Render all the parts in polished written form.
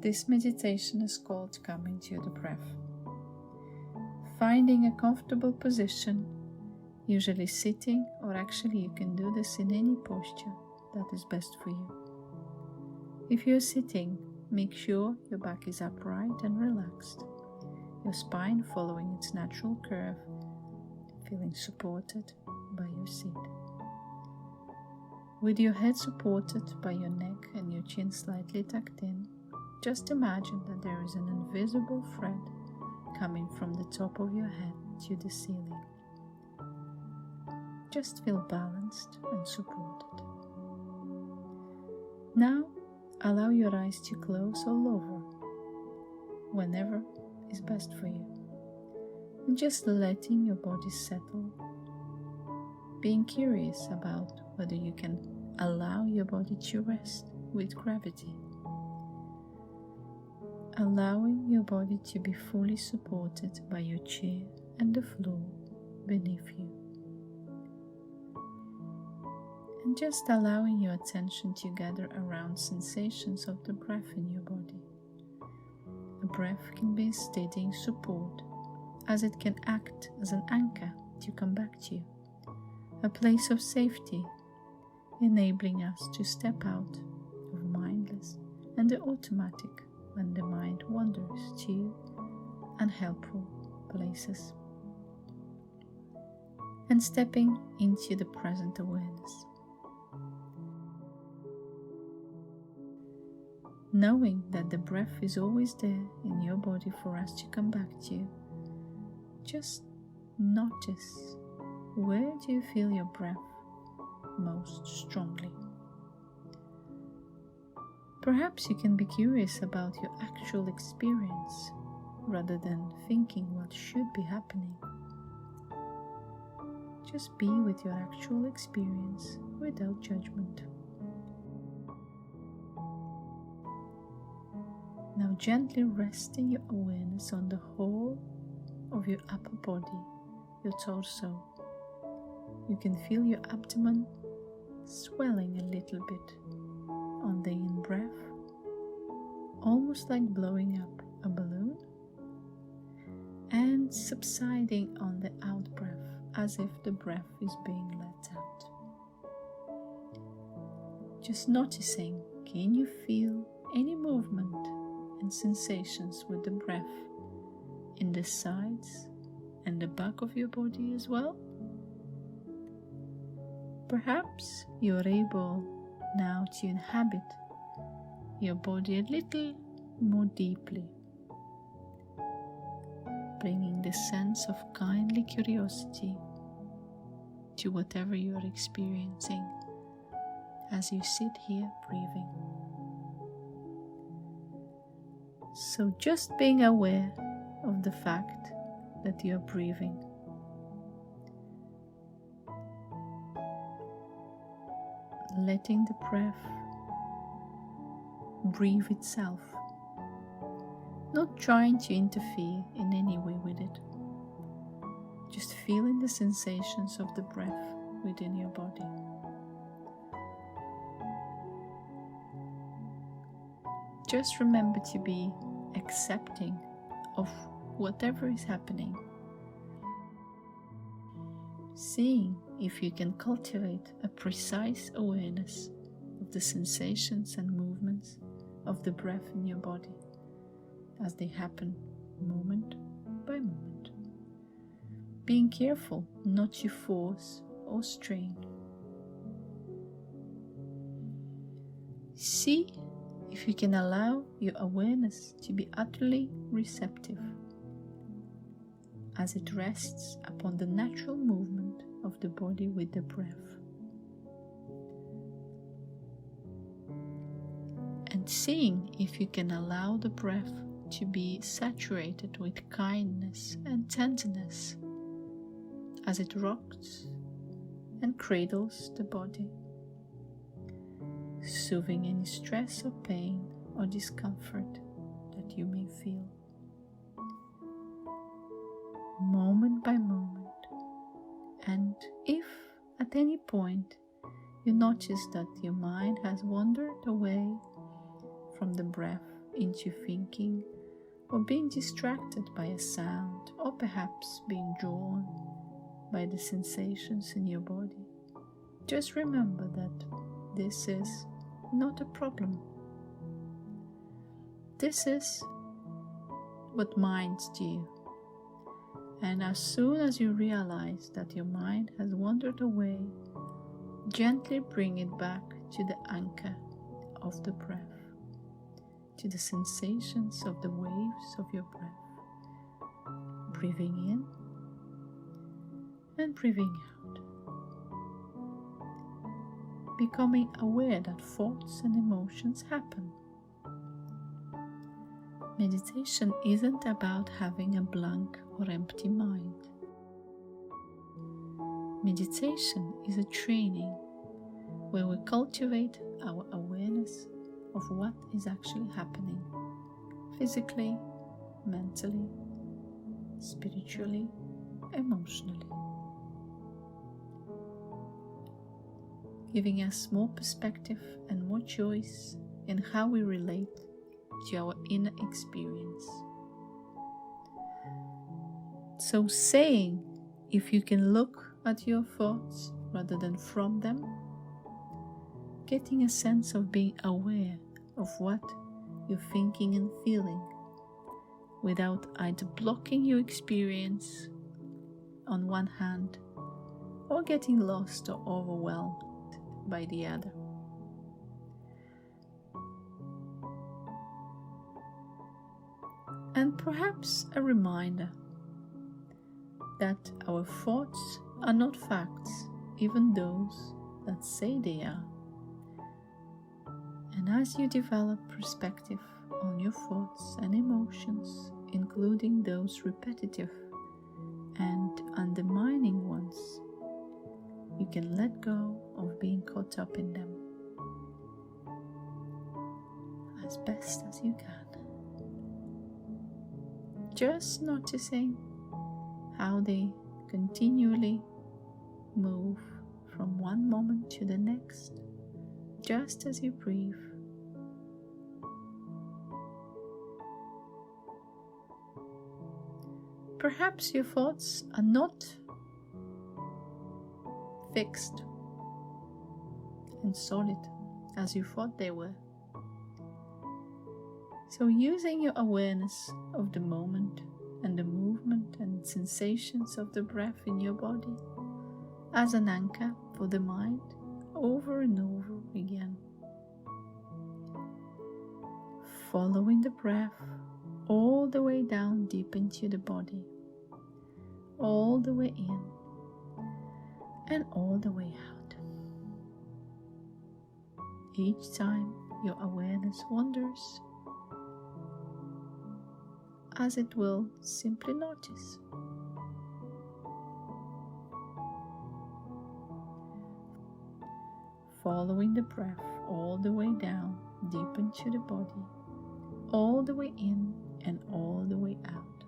This meditation is called coming to the breath. Finding a comfortable position, usually sitting, or actually you can do this in any posture that is best for you. If you're sitting, make sure your back is upright and relaxed, your spine following its natural curve, feeling supported by your seat. With your head supported by your neck and your chin slightly tucked in, just imagine that there is an invisible thread coming from the top of your head to the ceiling. Just feel balanced and supported. Now, allow your eyes to close or lower, whenever is best for you, and just letting your body settle, being curious about whether you can allow your body to rest with gravity, allowing your body to be fully supported by your chair and the floor beneath you. And just allowing your attention to gather around sensations of the breath in your body. A breath can be a steadying support, as it can act as an anchor to come back to you, a place of safety, enabling us to step out of mindless and the automatic when the mind wanders to unhelpful places, and stepping into the present awareness. Knowing that the breath is always there in your body for us to come back to, just notice, where do you feel your breath most strongly? Perhaps you can be curious about your actual experience rather than thinking what should be happening. Just be with your actual experience without judgment. Now gently resting your awareness on the whole of your upper body, your torso. You can feel your abdomen swelling a little bit on the in-breath, almost like blowing up a balloon, and subsiding on the out-breath as if the breath is being let out. Just noticing, can you feel any movement and sensations with the breath in the sides and the back of your body as well? Perhaps you are able now to inhabit your body a little more deeply, bringing the sense of kindly curiosity to whatever you are experiencing as you sit here breathing. So just being aware of the fact that you are breathing. Letting the breath breathe itself, not trying to interfere in any way with it, just feeling the sensations of the breath within your body. Just remember to be accepting of whatever is happening, seeing if you can cultivate a precise awareness of the sensations and movements of the breath in your body as they happen moment by moment, being careful not to force or strain. See if you can allow your awareness to be utterly receptive as it rests upon the natural movement of the body with the breath. And seeing if you can allow the breath to be saturated with kindness and tenderness as it rocks and cradles the body, soothing any stress or pain or discomfort that you may feel. Moment by moment, and if at any point you notice that your mind has wandered away from the breath into thinking or being distracted by a sound, or perhaps being drawn by the sensations in your body, just remember that this is not a problem. This is what minds do. And as soon as you realize that your mind has wandered away, gently bring it back to the anchor of the breath, to the sensations of the waves of your breath, breathing in and breathing out, becoming aware that thoughts and emotions happen. Meditation isn't about having a blank or empty mind. Meditation is a training where we cultivate our awareness of what is actually happening, physically, mentally, spiritually, emotionally, giving us more perspective and more choice in how we relate to our inner experience. So saying, if you can look at your thoughts rather than from them, getting a sense of being aware of what you're thinking and feeling without either blocking your experience on one hand or getting lost or overwhelmed by the other. And perhaps a reminder that our thoughts are not facts, even those that say they are. And as you develop perspective on your thoughts and emotions, including those repetitive and undermining ones, you can let go of being caught up in them as best as you can. Just noticing how they continually move from one moment to the next, just as you breathe. Perhaps your thoughts are not fixed and solid as you thought they were. So using your awareness of the moment and the movement and sensations of the breath in your body as an anchor for the mind over and over again. Following the breath all the way down deep into the body, all the way in and all the way out. Each time your awareness wanders, as it will, simply notice. Following the breath all the way down deep into the body, all the way in and all the way out.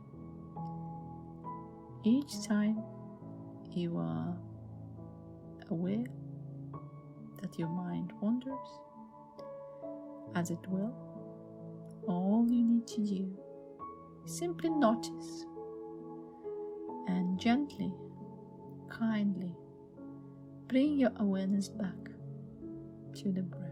Each time you are aware that your mind wanders, as it will, all you need to do is simply notice and gently, kindly bring your awareness back to the breath.